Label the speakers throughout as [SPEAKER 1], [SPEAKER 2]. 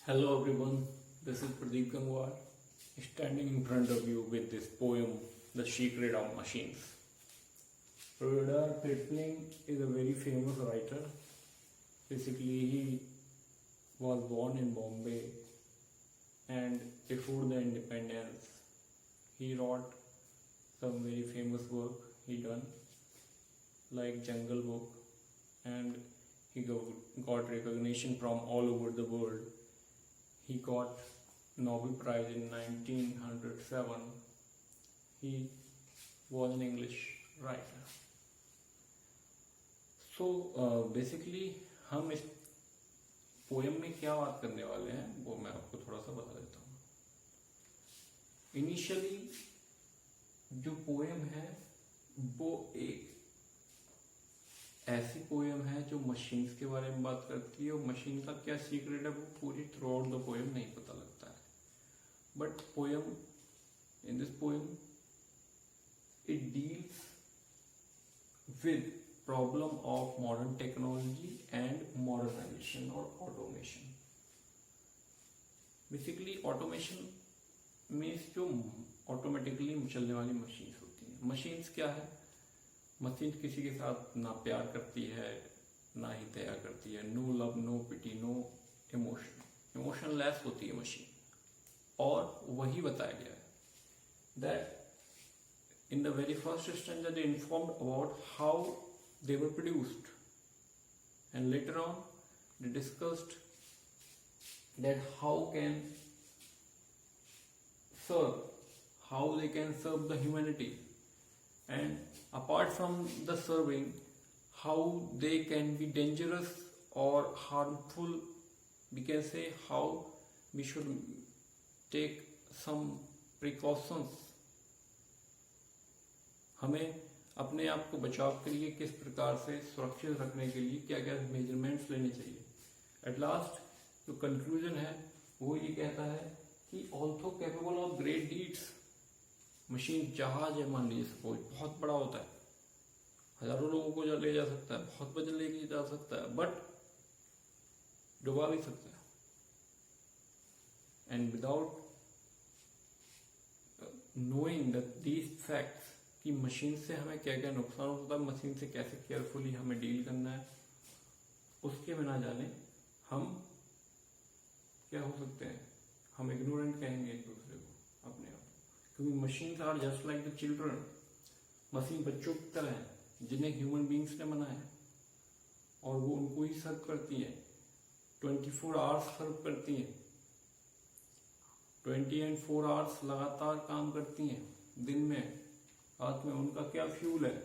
[SPEAKER 1] Hello everyone, this is Pradeep Gangwar standing in front of you with this poem, The Secret of Machines. Rudyard Kipling is a very famous writer. Basically, he was born in Bombay and before the independence, he wrote some very famous work he done like Jungle Book, and he got recognition from all over the world. He got Nobel Prize in 1907. He was an English writer. So basically हम इस poem में क्या बात करने वाले हैं वो मैं आपको थोड़ा सा बता देता हूँ. इनिशियली जो पोएम है वो एक ऐसी पोएम है जो मशीन्स के बारे में बात करती है और मशीन का क्या सीक्रेट है वो पूरी थ्रू आउट द पोएम नहीं पता लगता है. But poem in this poem it deals with problem of modern technology and modernization और ऑटोमेशन. बेसिकली ऑटोमेशन मीन्स जो ऑटोमेटिकली चलने वाली मशीन्स होती हैं. मशीन्स क्या है? मशीन किसी के साथ ना प्यार करती है ना ही दया करती है. No love, no pity, no emotion. Emotionless होती है मशीन. और वही बताया गया है that in the very first standard they informed about how they were produced and later on they discussed that how can serve, how they can serve the humanity, and apart from the serving, how they can be dangerous or harmful. We can say how we should take some precautions. हमें अपने आप को बचाव के लिए किस प्रकार से सुरक्षित रखने के लिए क्या क्या मेजरमेंट्स लेने चाहिए. एट लास्ट जो कंक्लूजन है वो ये कहता है कि although capable of great deeds, machine जहाज है मान लीजिए सपोज, बहुत बड़ा होता है, हजारों लोगों को ले जा सकता है, बहुत वजन लेके जा सकता है, बट डुबा भी सकता है. And without knowing these facts कि मशीन से हमें क्या क्या नुकसान होता है, मशीन से कैसे केयरफुली हमें डील करना है, उसके बिना जाने हम क्या हो सकते हैं, हम इग्नोरेंट कहेंगे एक दूसरे को अपने आप. क्योंकि machines are just like the children. Machine बच्चों की तरह है जिन्हें ह्यूमन बींग्स ने बनाया और वो उनको ही सर्व करती है. 24 आवर्स सर्व करती हैं. 20 and 4 आवर्स लगातार काम करती हैं दिन में. रात में उनका क्या फ्यूल है?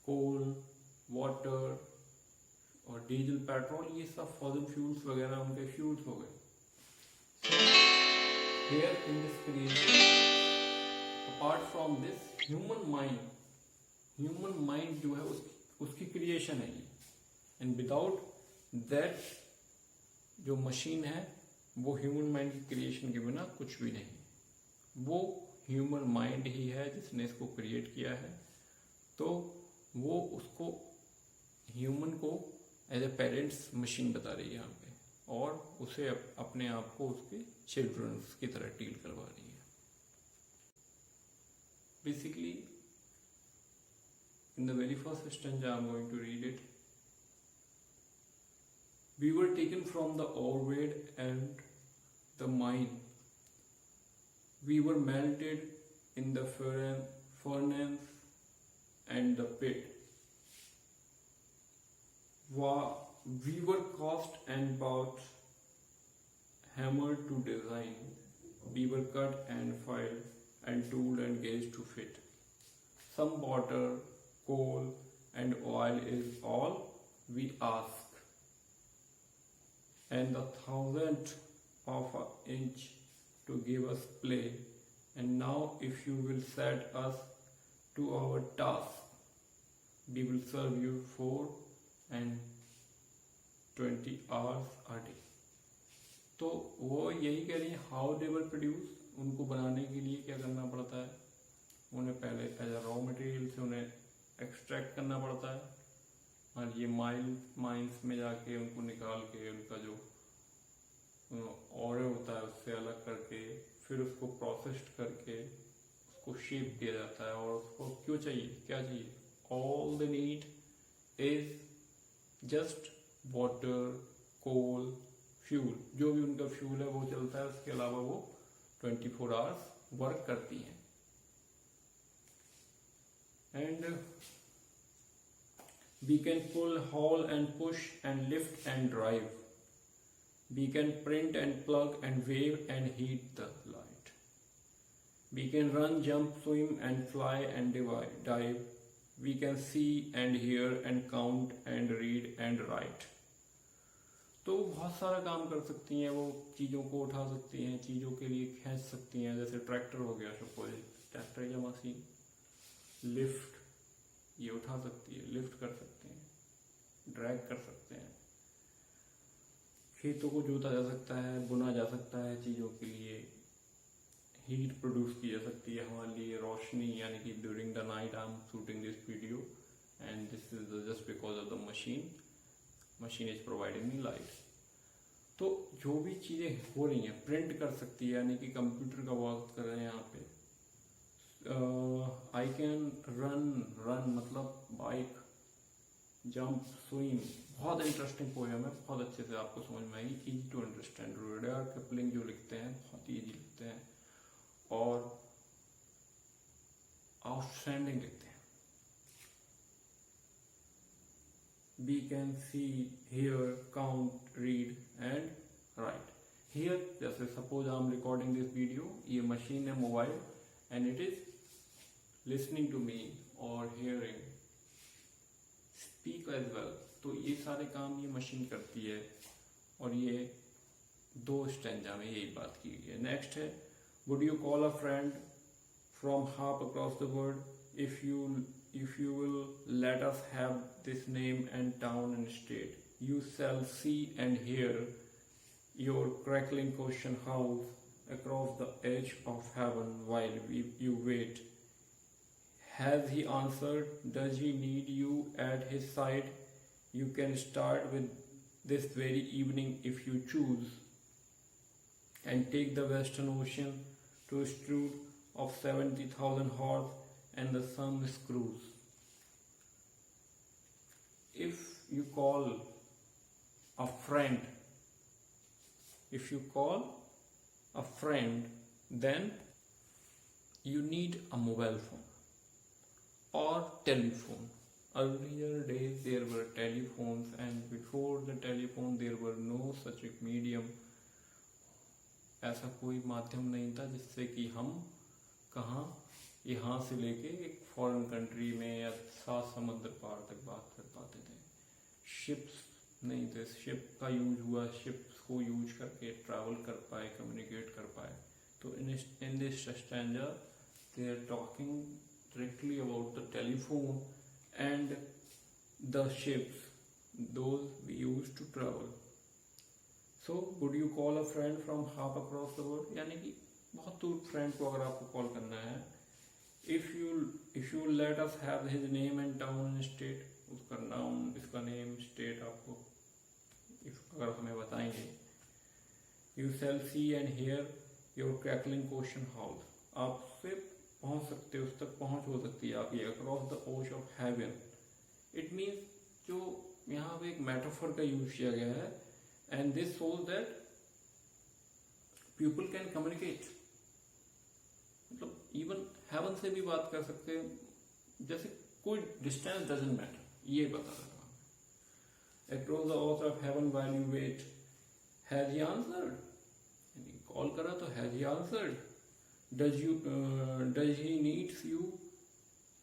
[SPEAKER 1] कोल, वाटर और डीजल, पेट्रोल, ये सब फॉसिल फ्यूल्स वगैरह उनके फ्यूल्स हो गए. Here in this creation, apart from this, human mind जो है उसकी क्रिएशन है ये. एंड विदाउट दैट जो मशीन है वो ह्यूमन माइंड की क्रिएशन के बिना कुछ भी नहीं. वो ह्यूमन माइंड ही है जिसने इसको क्रिएट किया है. तो वो उसको ह्यूमन को एज ए पेरेंट्स मशीन बता रही है यहाँ पे, और उसे अपने आप को उसके चिल्ड्रंस की तरह डील करवा रही है. Basically in the very first stanza I'm going to read it. We were taken from the overweight and the mine. We were melted in the furnace and the pit. We were cast and bought, hammered to design. We were cut and filed and tooled and gauged to fit. Some water, coal and oil is all we ask, and the thousandth of an inch to give us play. And now if you will set us to our task, we will serve you 4 and 20 hours a day. तो वो यही कह रही है how they were produce. उनको बनाने के लिए क्या करना पड़ता है, उन्हें पहले एज अ रॉ मटेरियल से उन्हें एक्सट्रैक्ट करना पड़ता है. और ये माइंस में जाके उनको निकाल के उनका जो और शेप दिया जाता है। और उसको क्यों चाहिए, क्या चाहिए? All the need is just water, coal, fuel. जो भी उनका फ्यूल है वो चलता है, उसके अलावा वो 24 आवर्स वर्क करती हैं। And we can pull, haul and push and lift and drive. We can print and plug and wave and heat the light. We can run, jump, swim and fly and dive. We can see and hear and count and read and write. तो बहुत सारा काम कर सकती हैं वो, चीज़ों को उठा सकती हैं, चीज़ों के लिए खींच सकती हैं। जैसे ट्रैक्टर हो गया, सपोज ट्रैक्टर या मशीन। लिफ्ट, ये उठा सकती है, लिफ्ट कर सकते हैं, ड्रैग कर सकते हैं। खेतों को जोता जा सकता है, बुना जा सकता है चीज़ों के लिए। हीट प्रोड्यूस की जा सकती है हमारे लिए, रोशनी, यानी कि during the night I am shooting this video and this is just because of the machine is providing me light. तो जो भी चीज़ें हो रही हैं, प्रिंट कर सकती है, यानी कि कंप्यूटर का वर्क कर रहे हैं यहाँ पे। आई कैन रन मतलब बाइक, जंप, स्विम। बहुत इंटरेस्टिंग पोएम है, बहुत अच्छे से आपको समझ में आएगी, easy to understand. Rudyard Kipling जो लिखते हैं बहुत इजी लिखते हैं और आउटस्टैंडिंग लिखते हैं। We can see, here, count, read and write. Here जैसे suppose I am recording this video, ये मशीन है mobile and it is listening to me or hearing, speak as well। तो ये सारे काम ये मशीन करती है और ये 2 स्टैंजा में यही बात की गई है। नेक्स्ट है, would you call a friend from half across the world if you will let us have this name and town and state? You shall see and hear your crackling question house across the edge of heaven while you wait. Has he answered? Does he need you at his side? You can start with this very evening if you choose, and take the Western Ocean to a stroke of 70,000 horse and the sun screws. If you call a friend, then you need a mobile phone or telephone. Earlier days there were telephones, and before the telephone there were no such medium. ऐसा कोई माध्यम नहीं था जिससे कि हम कहाँ, यहाँ से लेके एक फॉरेन कंट्री में या 7 समुद्र पार तक बात कर पाते थे। शिप्स नहीं थे, शिप का यूज हुआ, शिप्स को यूज करके ट्रैवल कर पाए, कम्युनिकेट कर पाए। तो in this stanza they are talking directly about the telephone and the ships, those we used to travel. So would you call a friend from half across the world? यानी कि बहुत दूर friend को अगर आपको कॉल करना है, if you let us have his name and town and state, उसका नाम, इसका नेम, स्टेट आपको अगर हमें बताएंगे। You shall see and hear your crackling question house, आपसे पहुंच सकते, उस तक पहुंच हो सकती है आपकी। Across the arch of heaven, it means जो यहाँ पे एक मेटाफर का यूज किया गया है, and this shows that people can communicate. मतलब इवन हेवन से भी बात कर सकते हैं, जैसे कोई डिस्टेंस डजंट मैटर, ये बता रहा हूँ। Across the arch of heaven while you wait, has he answered, call करा तो has he answered. does he needs you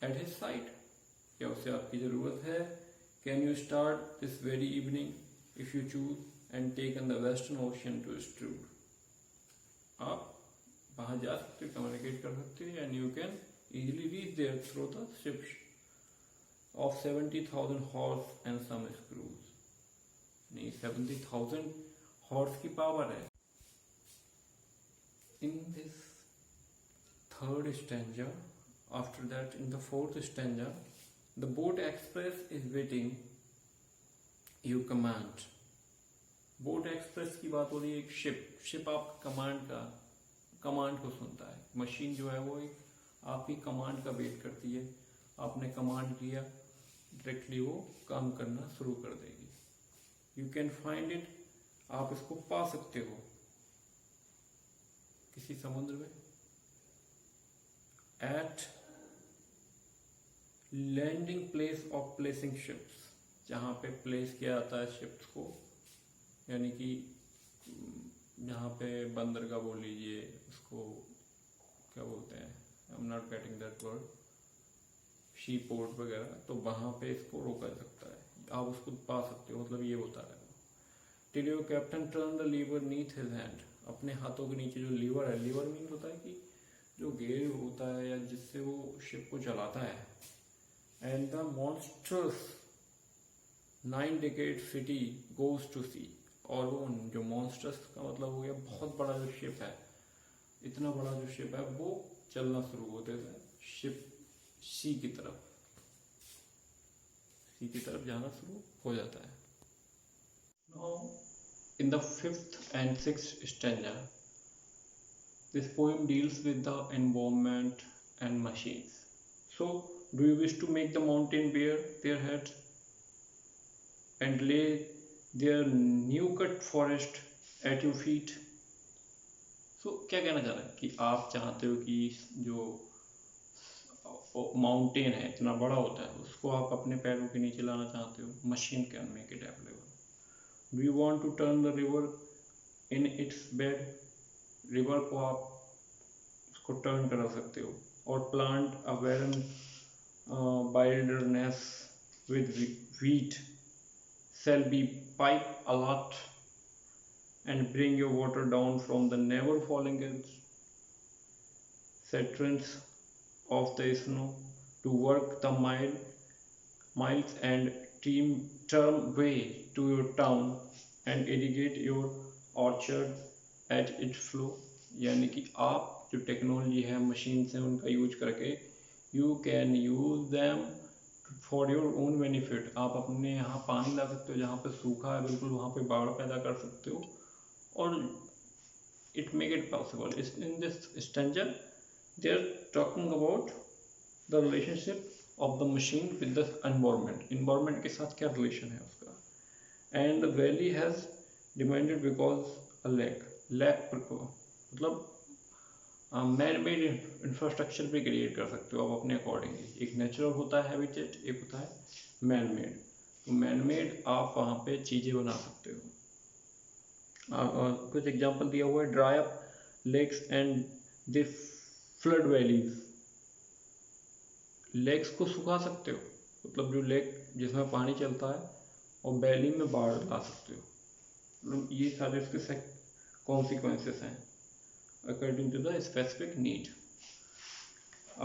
[SPEAKER 1] at his side, क्या उसे आपकी जरूरत है? Can you start this very evening if you choose and take on the Western Ocean to Strood? आप वहां जा सकते, कम्युनिकेट कर सकते हैं, and you can easily reach there through the ships of 70,000 horse and some screws. नहीं, 70,000 horse की power है। In this third stanza, after that in the fourth stanza, the boat express is waiting, you command। Boat express की बात हो रही है, एक ship आपका कमांड को सुनता है। मशीन जो है वो एक आपकी कमांड का वेट करती है। आपने कमांड किया, डायरेक्टली वो काम करना शुरू कर देगी। यू कैन फाइंड इट, आप इसको पा सकते हो किसी समुद्र में। At landing place of placing ships, जहाँ पे प्लेस किया जाता है शिप्स को, यानी कि जहाँ पे बंदरगाह बोल लीजिए, उसको क्या बोलते हैं, I am not getting that word, she port वगैरह, तो वहाँ पे इसको रोका जा सकता है, आप उसको पा सकते हो, मतलब ये बता रहा है। Till your captain turn the lever neath his hand, अपने हाथों के नीचे जो लीवर है, लीवर मीन होता है कि जो गेयर होता है या जिससे वो शिप को चलाता है। And the monsters 9-decade city goes to sea, और वो जो मॉन्स्टर्स का मतलब हो गया बहुत बड़ा जो शिप है, इतना बड़ा जो शिप है वो चलना शुरू होते थे, शिप सी की तरफ जाना शुरू हो जाता है। Now, in the 5th and 6th stanza, this poem deals with the environment and machines. So, do you wish to make the mountain bare their heads and lay their new cut forest at your feet? So, क्या कहना चाह रहा है कि आप चाहते हो कि जो माउंटेन है इतना बड़ा होता है उसको आप अपने पैरों के नीचे लाना चाहते हो, machine can make it available. Do you want to turn the river in its bed, रिवर को आप उसको टर्न करा सकते हो। और plant a barren wilderness with wheat shall be pipe a lot and bring your water down from the never falling saturns of the snow to work the miles and term way to your town and irrigate your orchard at its flow। यानी कि आप जो technology है machine से उनका use करके you can use them for your own benefit, आप अपने यहाँ पानी ला सकते हो, जहाँ पे सूखा है बिल्कुल वहाँ पे बाढ़ पैदा कर सकते हो। और it make it possible. In this stanza they are talking about the relationship of the machine with the environment के साथ क्या relation है उसका। and the valley has demanded because a lake मतलब मैन मेड इंफ्रास्ट्रक्चर भी create कर सकते हो आप अपने अकॉर्डिंगली। एक नेचुरल होता है हैबिटेट, एक होता है मैन मेड। तो मैन मेड आप वहाँ पे चीज़ें बना सकते हो। कुछ एग्जांपल दिया हुआ है, dry up lakes and the flood valleys, lakes को सुखा सकते हो, मतलब जो लेक जिसमें पानी चलता है, और वैली में बाढ़ ला सकते हो। मतलब ये सारे इसके कॉन्सिक्वेंसेस हैं according to the specific need।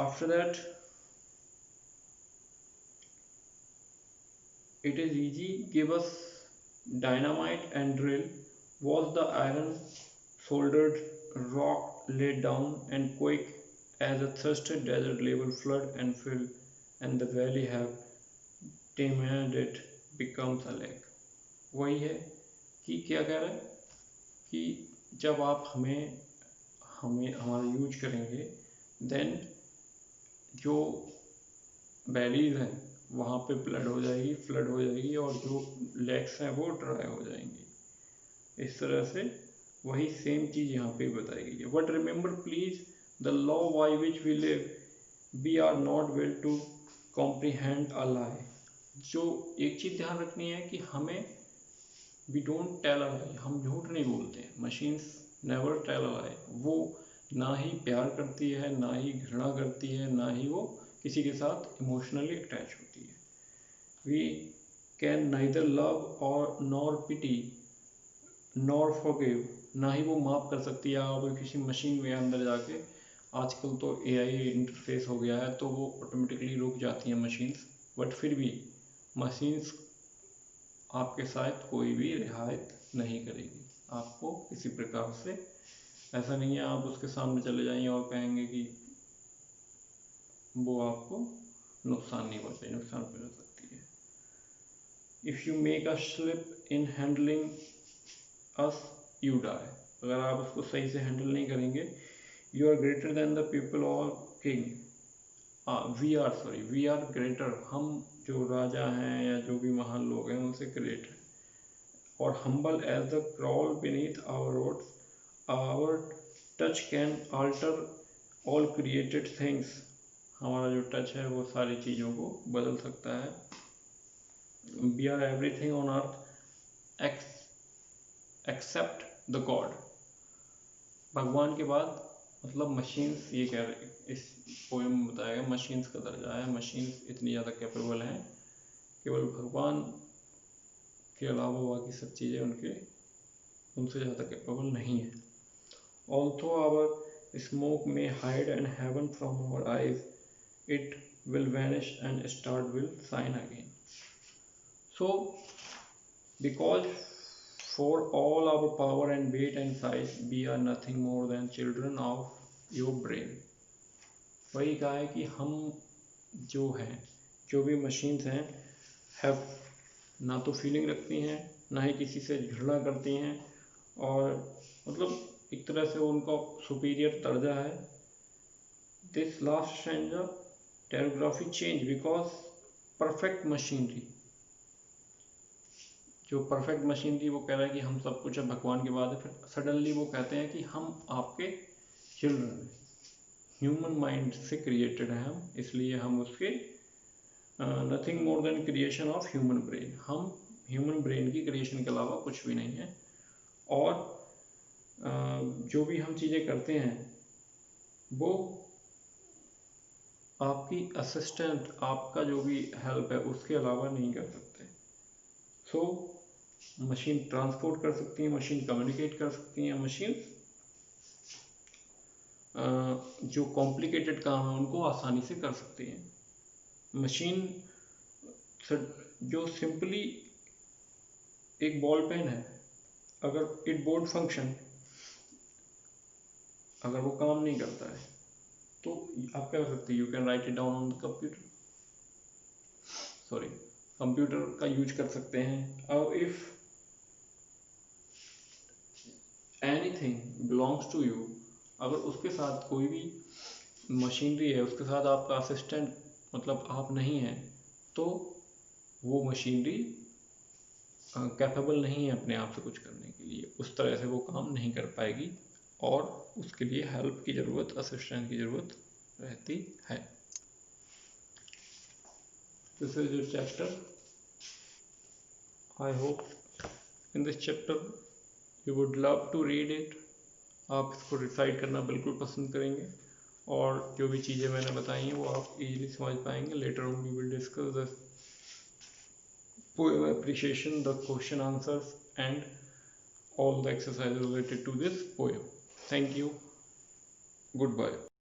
[SPEAKER 1] After that, it is easy, give us dynamite and drill, was the iron soldered rock laid down and quake as a thirsty desert level flood and fill, and the valley have demanded becomes a lake। वही है कि क्या कह रहा है कि जब आप हमें हमारा यूज करेंगे, देन जो वैलीज हैं वहाँ पे फ्लड हो जाएगी और जो लेक्स हैं वो ड्राई हो जाएंगी। इस तरह से वही सेम चीज़ यहाँ पे बताई गई है। But remember please the law by which we live, we are not will to comprehend a lie. जो एक चीज़ ध्यान रखनी है कि हमें we don't tell a lie, हम झूठ नहीं बोलते हैं। Machines never tell a lie, वो ना ही प्यार करती है, ना ही घृणा करती है, ना ही वो किसी के साथ इमोशनली अटैच होती है। वी कैन नाइदर लव और नॉर पिटी नॉर फॉरगिव, ना ही वो माफ़ कर सकती है। आप किसी मशीन में अंदर जाके, आजकल तो AI इंटरफेस हो गया है तो वो ऑटोमेटिकली रुक जाती हैं मशीन्स, बट फिर भी मशीन्स आपके साथ कोई भी रियायत नहीं करेगी आपको किसी प्रकार से। ऐसा नहीं है आप उसके सामने चले जाएंगे और कहेंगे कि वो आपको नुकसान नहीं पहुँचाएगी, नुकसान पहुँचा सकती है। If you make a slip in handling us you die, अगर आप उसको सही से हैंडल नहीं करेंगे, you are greater than the people और किंग, वी आर ग्रेटर, हम जो राजा हैं या जो भी महान लोग हैं उनसे ग्रेट हैं। और humble as the crawl beneath our rods, our touch can alter all created things, हमारा जो टच है वो सारी चीज़ों को बदल सकता है। We are everything on earth except the God, भगवान के बाद मतलब मशीन्स, ये कह रहे इस पोएम में बताया गया मशीन्स का दर्जा है, मशीन्स इतनी ज़्यादा कैपेबल हैं, केवल भगवान के अलावा बाकी सब चीज़ें उनसे ज़्यादा कैपेबल नहीं है। ऑल्थो आवर स्मोक में hide and heaven from our eyes, it will vanish and star will shine again. So because for all our power and weight and size, we are nothing more than children of your brain। वही कहा है कि हम जो हैं, जो भी machines हैं, हैव ना तो फीलिंग रखती हैं, ना ही किसी से झगड़ा करती हैं, और मतलब एक तरह से उनका सुपीरियर दर्जा है। दिस लास्ट स्टैंजा टेरोग्राफी चेंज बिकॉज परफेक्ट मशीनरी, जो परफेक्ट मशीनरी वो कह रहा है कि हम सब कुछ है, भगवान के बाद है, फिर सडनली वो कहते हैं कि हम आपके चिल्ड्रन हैं, ह्यूमन माइंड से क्रिएटेड हैं हम, इसलिए हम उसके nothing more than creation of human brain, हम ह्यूमन ब्रेन की क्रिएशन के अलावा कुछ भी नहीं है। और जो भी हम चीज़ें करते हैं वो आपकी असिस्टेंट, आपका जो भी हेल्प है उसके अलावा नहीं कर सकते। सो मशीन ट्रांसपोर्ट कर सकती है, मशीन कम्युनिकेट कर सकती हैं, मशीन जो कॉम्प्लिकेटेड काम है उनको आसानी से कर सकती हैं। मशीन जो सिंपली एक बॉल पेन है, अगर इट बोर्ड फंक्शन, अगर वो काम नहीं करता है तो आप क्या कर सकते हैं, you can write it down on the computer, computer का यूज कर सकते हैं। और if anything belongs to you, अगर उसके साथ कोई भी मशीनरी है, उसके साथ आपका असिस्टेंट मतलब आप नहीं हैं, तो वो मशीनरी कैपेबल नहीं है अपने आप से कुछ करने के लिए, उस तरह से वो काम नहीं कर पाएगी, और उसके लिए हेल्प की ज़रूरत, असिस्टेंट की ज़रूरत रहती है। This is your chapter. I hope in this chapter you would love to read it, आप इसको रिसाइट करना बिल्कुल पसंद करेंगे, और जो भी चीज़ें मैंने बताई हैं वो आप इजीली समझ पाएंगे। Later on we will discuss the poem appreciation, the question answers, and all the exercises related to this poem. Thank you. Goodbye.